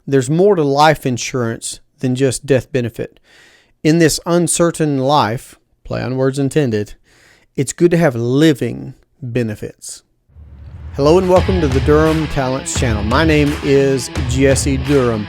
there's more to life insurance than just death benefit. In this uncertain life, play on words intended, it's good to have living benefits. Hello and welcome to the Durham Talents channel. My name is Jesse Durham.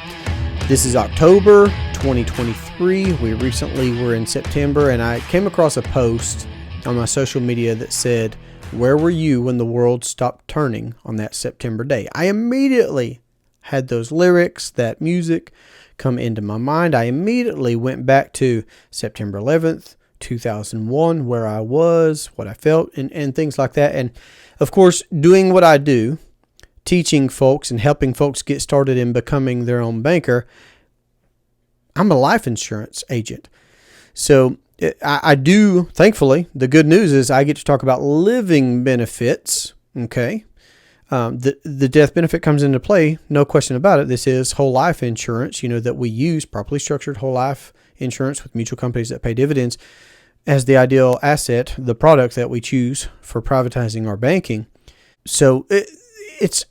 This is October 2023. We recently were in September, and I came across a post on my social media that said, "Where were you when the world stopped turning on that September day?" I immediately had those lyrics, that music come into my mind. I immediately went back to September 11th, 2001, where I was, what I felt, and things like that. And of course, doing what I do, teaching folks and helping folks get started in becoming their own banker, I'm a life insurance agent. So I do, thankfully, the good news is I get to talk about living benefits, okay? The death benefit comes into play, no question about it. This is whole life insurance, that we use, properly structured whole life insurance with mutual companies that pay dividends as the ideal asset, the product that we choose for privatizing our banking. So it's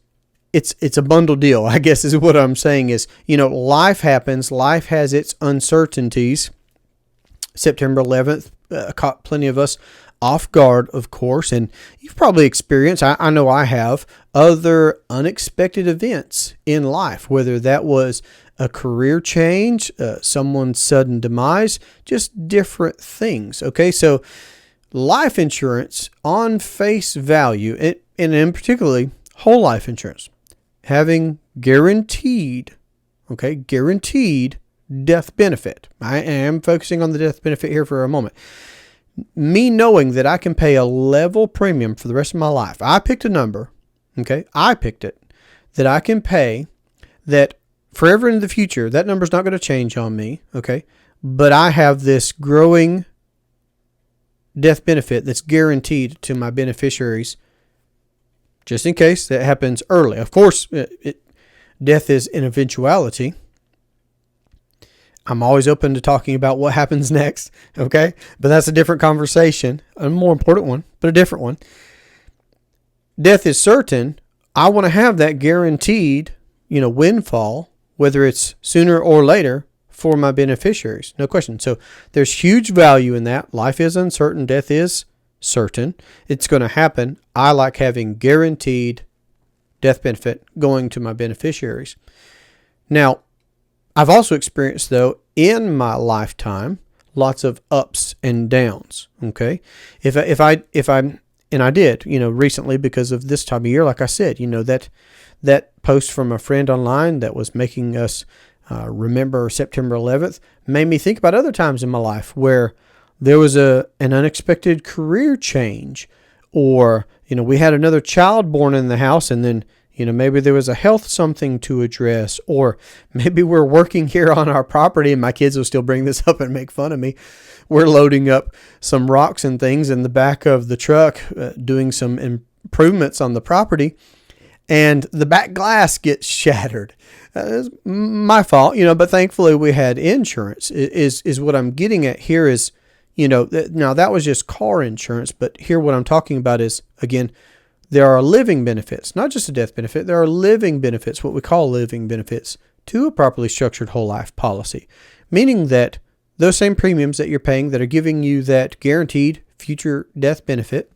a bundle deal, I guess is what I'm saying is, life happens, life has its uncertainties. September 11th caught plenty of us off guard, of course, and you've probably experienced, I know I have, other unexpected events in life, whether that was a career change, someone's sudden demise, just different things. Okay, so life insurance on face value, and in particularly whole life insurance, having guaranteed death benefit. I am focusing on the death benefit here for a moment. Me knowing that I can pay a level premium for the rest of my life. I picked a number, I picked it, that I can pay that forever in the future. That number's not going to change on me, but I have this growing death benefit that's guaranteed to my beneficiaries just in case that happens early. Of course, death is an eventuality. I'm always open to talking about what happens next, but that's a different conversation, a more important one, but a different one. Death is certain. I want to have that guaranteed, windfall, whether it's sooner or later, for my beneficiaries, no question. So there's huge value in that. Life is uncertain. Death is certain. It's going to happen. I like having guaranteed death benefit going to my beneficiaries. Now, I've also experienced, though, in my lifetime, lots of ups and downs. If I did, recently because of this time of year, like I said, that post from a friend online that was making us remember September 11th made me think about other times in my life where there was an unexpected career change, or we had another child born in the house, and then maybe there was a health something to address, or maybe we're working here on our property, and my kids will still bring this up and make fun of me. We're loading up some rocks and things in the back of the truck, doing some improvements on the property, and the back glass gets shattered. It's my fault, but thankfully we had insurance, is what I'm getting at here is, now that was just car insurance, but here what I'm talking about is, again, there are living benefits, not just a death benefit. There are living benefits, what we call living benefits, to a properly structured whole life policy, meaning that those same premiums that you're paying that are giving you that guaranteed future death benefit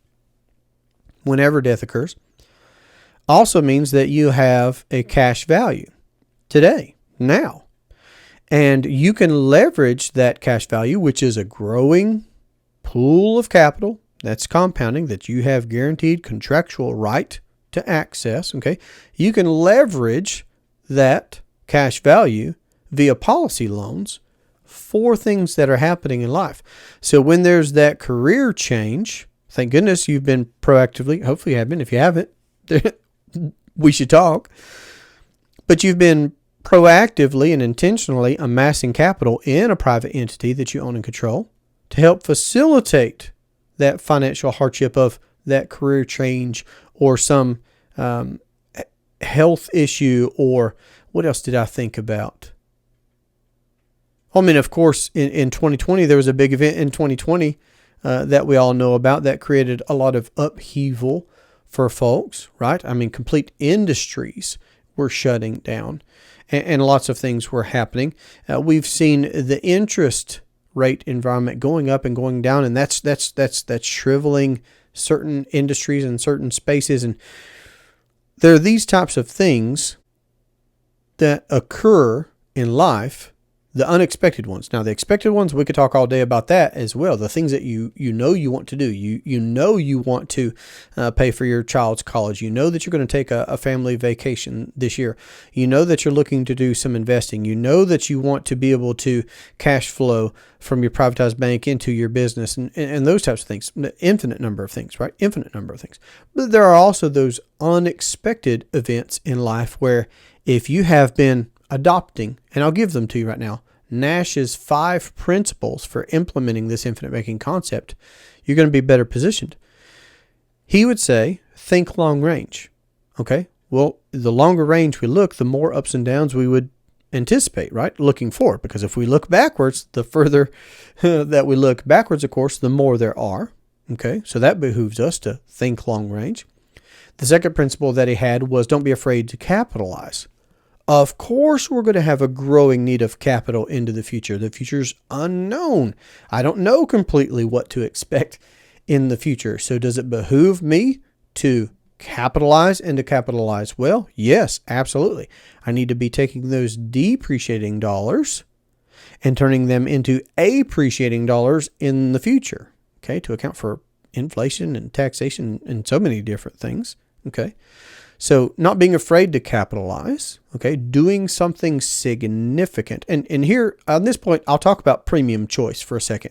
whenever death occurs also means that you have a cash value today, now. And you can leverage that cash value, which is a growing pool of capital that's compounding, that you have guaranteed contractual right to access, You can leverage that cash value via policy loans for things that are happening in life. So when there's that career change, thank goodness you've been proactively, hopefully you have been, if you haven't, we should talk, but you've been proactively and intentionally amassing capital in a private entity that you own and control to help facilitate that financial hardship of that career change or some health issue, or what else did I think about? Of course, in 2020, there was a big event in 2020 that we all know about that created a lot of upheaval for folks, right? Complete industries were shutting down, and lots of things were happening. We've seen the interest rate environment going up and going down, and that's shriveling certain industries and certain spaces. And there are these types of things that occur in life, the unexpected ones. Now, the expected ones, we could talk all day about that as well. The things that you want to do. You want to pay for your child's college. You know that you're going to take a family vacation this year. You know that you're looking to do some investing. You know that you want to be able to cash flow from your privatized bank into your business and those types of things. Infinite number of things, right? Infinite number of things. But there are also those unexpected events in life where if you have been adopting, and I'll give them to you right now, Nash's 5 principles for implementing this infinite banking concept, you're going to be better positioned. He would say, think long range. Okay? Well, the longer range we look, the more ups and downs we would anticipate, right? Looking forward. Because if we look backwards, the further that we look backwards, of course, the more there are. Okay? So that behooves us to think long range. The second principle that he had was don't be afraid to capitalize. Of course, we're going to have a growing need of capital into the future. The future's unknown. I don't know completely what to expect in the future. So does it behoove me to capitalize and to capitalize well? Yes, absolutely. I need to be taking those depreciating dollars and turning them into appreciating dollars in the future, okay, to account for inflation and taxation and so many different things, okay? So not being afraid to capitalize, okay, doing something significant. And here, on this point, I'll talk about premium choice for a second.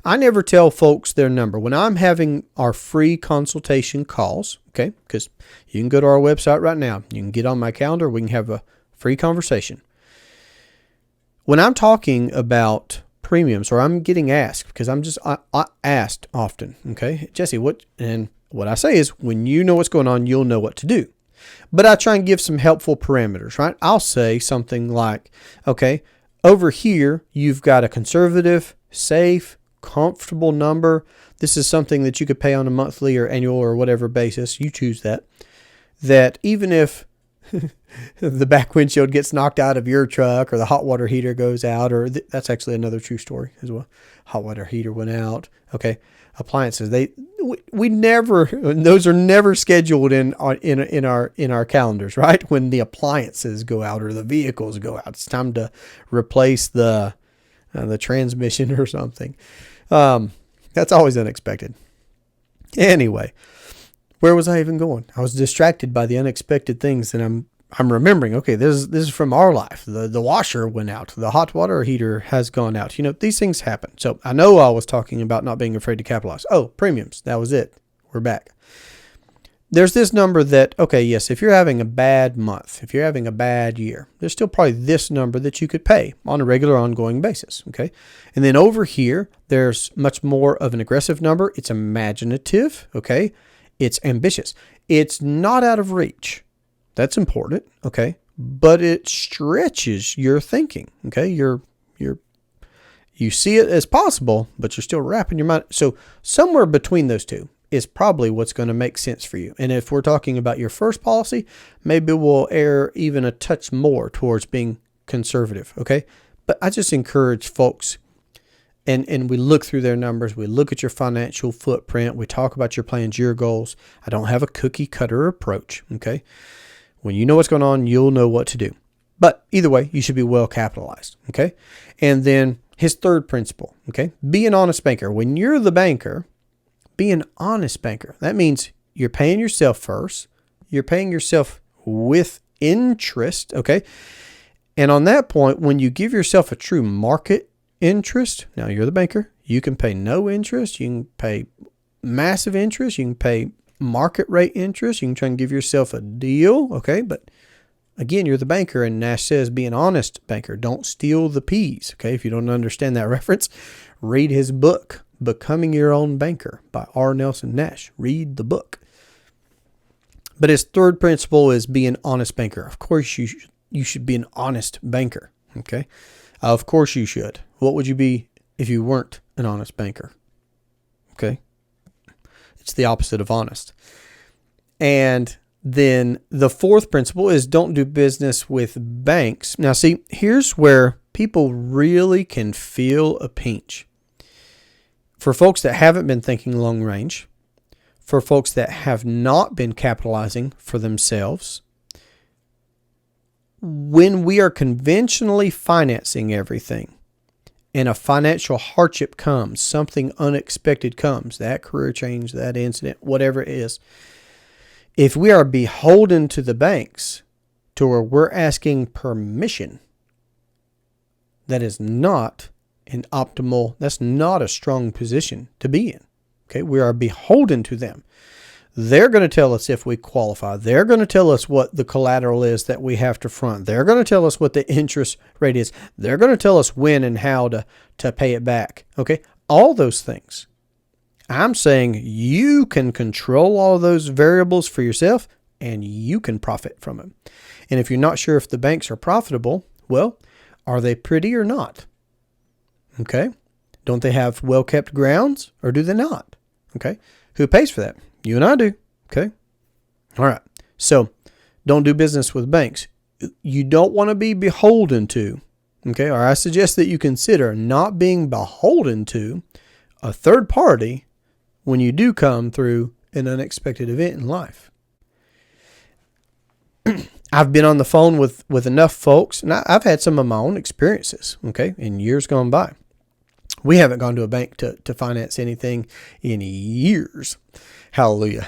I never tell folks their number. When I'm having our free consultation calls, okay, because you can go to our website right now. You can get on my calendar. We can have a free conversation. When I'm talking about premiums, or I'm getting asked, because I asked often, okay, Jesse, what I say is when you know what's going on, you'll know what to do. But I try and give some helpful parameters, right? I'll say something like, okay, over here, you've got a conservative, safe, comfortable number. This is something that you could pay on a monthly or annual or whatever basis. You choose that. That even if the back windshield gets knocked out of your truck or the hot water heater goes out, or that's actually another true story as well. Hot water heater went out. Okay. Appliances, we never, those are never scheduled in our calendars, right? When the appliances go out or the vehicles go out, it's time to replace the transmission or something. That's always unexpected. Anyway, where was I even going? I was distracted by the unexpected things, and I'm remembering, okay, this is from our life. The washer went out. The hot water heater has gone out. You know, these things happen. So I know I was talking about not being afraid to capitalize. Oh, premiums. That was it. We're back. There's this number that, okay, yes, if you're having a bad month, if you're having a bad year, there's still probably this number that you could pay on a regular ongoing basis, okay? And then over here, there's much more of an aggressive number. It's imaginative, okay? It's ambitious. It's not out of reach. That's important, okay? But it stretches your thinking, okay? You see it as possible, but you're still wrapping your mind. So somewhere between those two is probably what's going to make sense for you. And if we're talking about your first policy, maybe we'll err even a touch more towards being conservative, okay? But I just encourage folks, and we look through their numbers, we look at your financial footprint, we talk about your plans, your goals. I don't have a cookie cutter approach, okay? When you know what's going on, you'll know what to do. But either way, you should be well capitalized, okay? And then his third principle, okay? Be an honest banker. When you're the banker, be an honest banker. That means you're paying yourself first. You're paying yourself with interest, okay? And on that point, when you give yourself a true market interest, now you're the banker, you can pay no interest, you can pay massive interest, you can pay market rate interest, you can try and give yourself a deal, okay? But again, you're the banker, and Nash says be an honest banker. Don't steal the peas, okay? If you don't understand that reference, read his book, Becoming Your Own Banker by R. Nelson Nash. Read the book. But his third principle is be an honest banker. Of course, you should be an honest banker, okay? Of course you should. What would you be if you weren't an honest banker? Okay? It's the opposite of honest. And Then the fourth principle is don't do business with banks. Now, see, here's where people really can feel a pinch. For folks that haven't been thinking long range, for folks that have not been capitalizing for themselves, when we are conventionally financing everything and a financial hardship comes, something unexpected comes, that career change, that incident, whatever it is, if we are beholden to the banks to where we're asking permission, that is not an optimal, that's not a strong position to be in. Okay, we are beholden to them. They're going to tell us if we qualify. They're going to tell us what the collateral is that we have to front. They're going to tell us what the interest rate is. They're going to tell us when and how to pay it back. Okay, all those things. I'm saying you can control all of those variables for yourself and you can profit from it. And if you're not sure if the banks are profitable, well, are they pretty or not? Okay. Don't they have well-kept grounds or do they not? Okay. Who pays for that? You and I do. Okay. All right. So don't do business with banks. You don't want to be beholden to, okay, or I suggest that you consider not being beholden to a third party when you do come through an unexpected event in life. I've been on the phone with enough folks, and I've had some of my own experiences, okay, in years gone by. We haven't gone to a bank to finance anything in years. Hallelujah.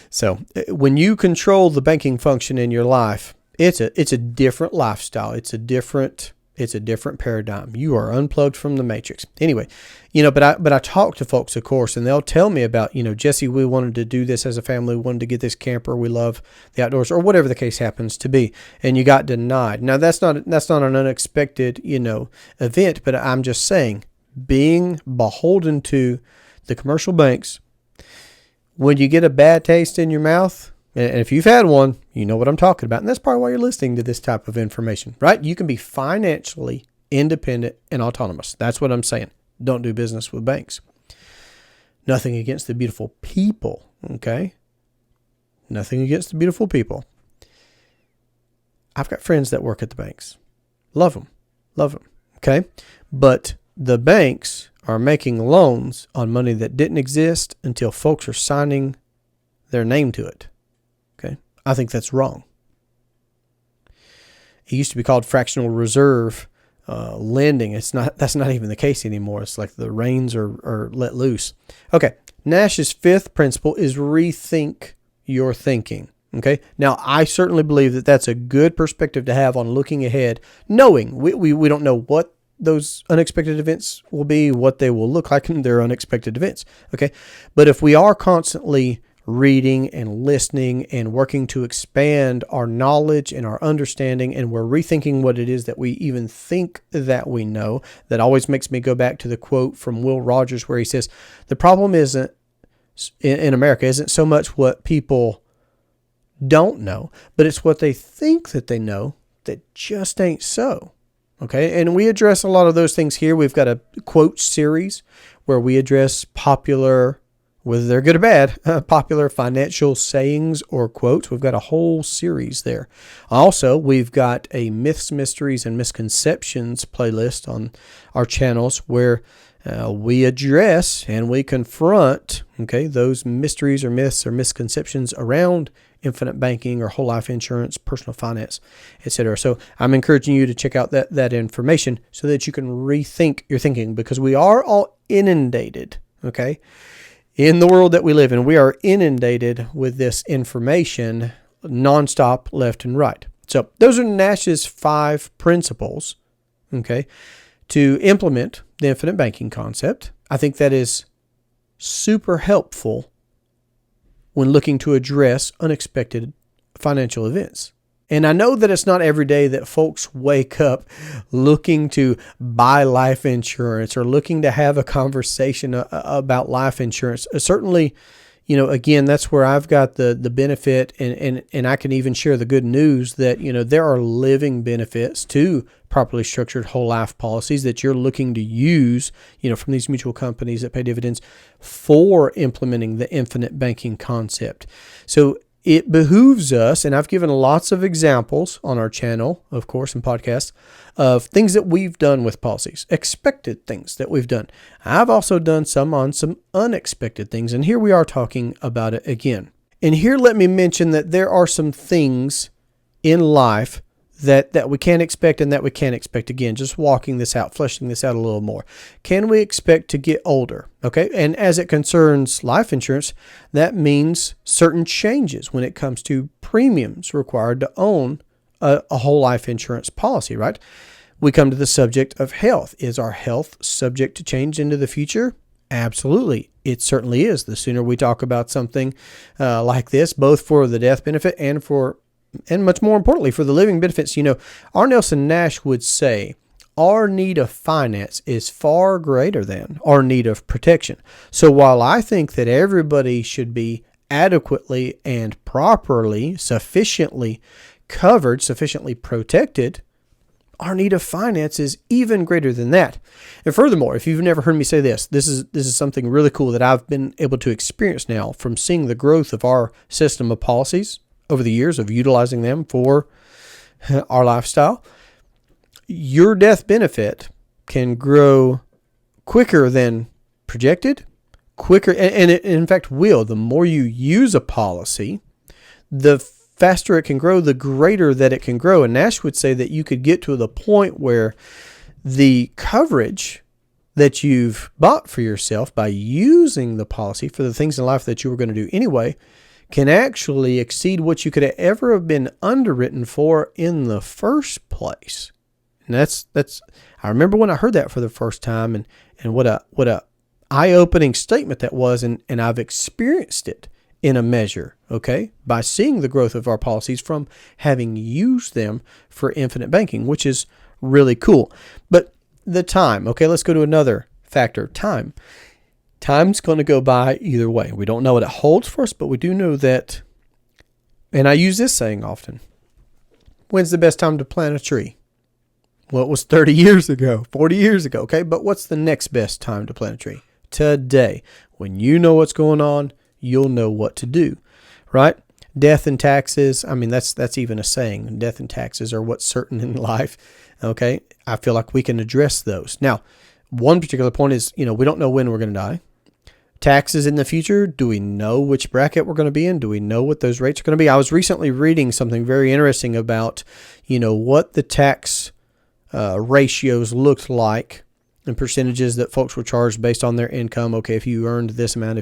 So when you control the banking function in your life, it's a different lifestyle. It's a different paradigm. You are unplugged from the matrix. Anyway, but I talk to folks, of course, and they'll tell me about, Jesse, we wanted to do this as a family. We wanted to get this camper. We love the outdoors, or whatever the case happens to be. And you got denied. Now that's not an unexpected, event, but I'm just saying being beholden to the commercial banks, when you get a bad taste in your mouth, and if you've had one, you know what I'm talking about. And that's probably why you're listening to this type of information, right? You can be financially independent and autonomous. That's what I'm saying. Don't do business with banks. Nothing against the beautiful people, okay? Nothing against the beautiful people. I've got friends that work at the banks. Love them, okay? But the banks are making loans on money that didn't exist until folks are signing their name to it. Okay, I think that's wrong. It used to be called fractional reserve lending. That's not even the case anymore. It's like the reins are let loose. Okay, Nash's fifth principle is rethink your thinking. Okay, now I certainly believe that that's a good perspective to have on looking ahead, knowing we don't know what those unexpected events will be, what they will look like, and they're unexpected events. Okay, but if we are constantly reading and listening and working to expand our knowledge and our understanding, and we're rethinking what it is that we even think that we know, that always makes me go back to the quote from Will Rogers where he says, the problem isn't in America isn't so much what people don't know, but it's what they think that they know that just ain't so. Okay, and we address a lot of those things here. We've got a quote series where we address popular, whether they're good or bad, popular financial sayings or quotes. We've got a whole series there. Also, we've got a Myths, Mysteries, and Misconceptions playlist on our channels where we address and we confront, okay, those mysteries or myths or misconceptions around infinite banking or whole life insurance, personal finance, etc. So I'm encouraging you to check out that information so that you can rethink your thinking, because we are all inundated, okay, in the world that we live in. We are inundated with this information nonstop, left and right. So those are Nash's 5 principles, okay, to implement the infinite banking concept. I think that is super helpful when looking to address unexpected financial events. And I know that it's not every day that folks wake up looking to buy life insurance or looking to have a conversation about life insurance. Certainly, again, that's where I've got the benefit, and I can even share the good news that, there are living benefits to properly structured whole life policies that you're looking to use, from these mutual companies that pay dividends for implementing the infinite banking concept. So it behooves us, and I've given lots of examples on our channel, of course, and podcasts, of things that we've done with policies, expected things that we've done. I've also done some on some unexpected things, and here we are talking about it again. And here let me mention that there are some things in life that we can't expect and that we can't expect again. Just walking this out, fleshing this out a little more. Can we expect to get older? Okay. And as it concerns life insurance, that means certain changes when it comes to premiums required to own a whole life insurance policy, right? We come to the subject of health. Is our health subject to change into the future? Absolutely. It certainly is. The sooner we talk about something like this, both for the death benefit and much more importantly, for the living benefits, R. Nelson Nash would say, our need of finance is far greater than our need of protection. So while I think that everybody should be adequately and properly, sufficiently covered, sufficiently protected, our need of finance is even greater than that. And furthermore, if you've never heard me say this is something really cool that I've been able to experience now from seeing the growth of our system of policies over the years of utilizing them for our lifestyle. Your death benefit can grow quicker than projected, quicker, and it in fact will. The more you use a policy, the faster it can grow, the greater that it can grow. And Nash would say that you could get to the point where the coverage that you've bought for yourself by using the policy for the things in life that you were going to do anyway can actually exceed what you could ever have been underwritten for in the first place. And that's I remember when I heard that for the first time, and what a eye-opening statement that was, and I've experienced it in a measure, okay, by seeing the growth of our policies from having used them for infinite banking, which is really cool. But the time, okay, let's go to another factor, time. Time's going to go by either way. We don't know what it holds for us, but we do know that, and I use this saying often, when's the best time to plant a tree? Well, it was 30 years ago, 40 years ago, okay? But what's the next best time to plant a tree? Today. When you know what's going on, you'll know what to do, right? Death and taxes, that's even a saying. Death and taxes are what's certain in life, okay? I feel like we can address those. Now, one particular point is, we don't know when we're going to die. Taxes in the future, do we know which bracket we're going to be in? Do we know what those rates are going to be? I was recently reading something very interesting about, what the tax ratios looked like and percentages that folks were charged based on their income. Okay, if you earned this amount,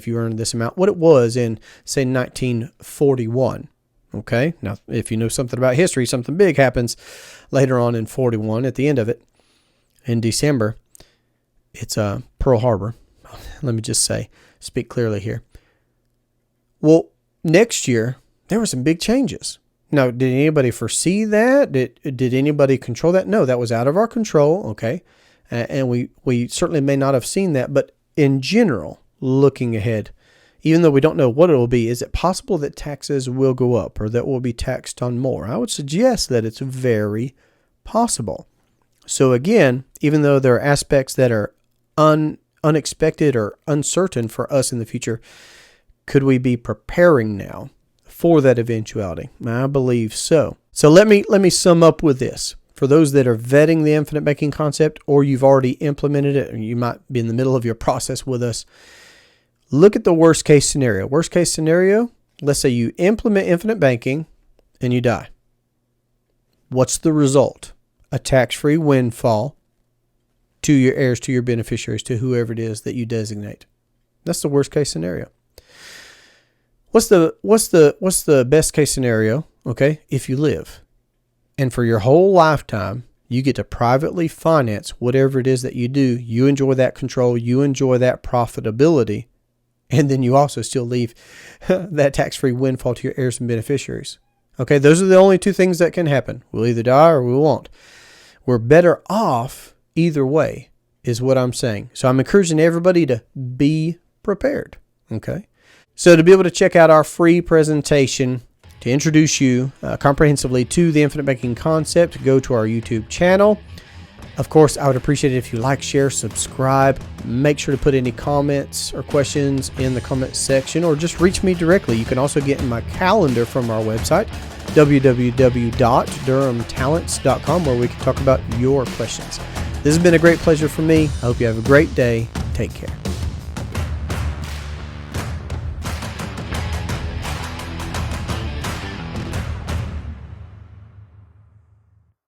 what it was in, say, 1941. Okay, now, if you know something about history, something big happens later on in 41 at the end of it in December. It's Pearl Harbor. Let me just speak clearly here. Well, next year, there were some big changes. Now, did anybody foresee that? Did anybody control that? No, that was out of our control, okay? And we certainly may not have seen that. But in general, looking ahead, even though we don't know what it will be, is it possible that taxes will go up or that we'll be taxed on more? I would suggest that it's very possible. So again, even though there are aspects that are unexpected or uncertain for us in the future, could we be preparing now for that eventuality? I believe so. So let me sum up with this. For those that are vetting the infinite banking concept, or you've already implemented it, or you might be in the middle of your process with us, look at the worst case scenario. Worst case scenario, let's say you implement infinite banking and you die. What's the result? A tax-free windfall to your heirs, to your beneficiaries, to whoever it is that you designate. That's the worst case scenario. What's the best case scenario? Okay, if you live, and for your whole lifetime, you get to privately finance whatever it is that you do. You enjoy that control. You enjoy that profitability, and then you also still leave that tax-free windfall to your heirs and beneficiaries. Okay, those are the only two things that can happen. We'll either die or we won't. We're better off either way, is what I'm saying. So I'm encouraging everybody to be prepared. Okay. So to be able to check out our free presentation to introduce you comprehensively to the infinite banking concept, go to our YouTube channel. Of course, I would appreciate it if you like, share, subscribe. Make sure to put any comments or questions in the comment section, or just reach me directly. You can also get in my calendar from our website, www.durhamtalents.com, where we can talk about your questions. This has been a great pleasure for me. I hope you have a great day. Take care.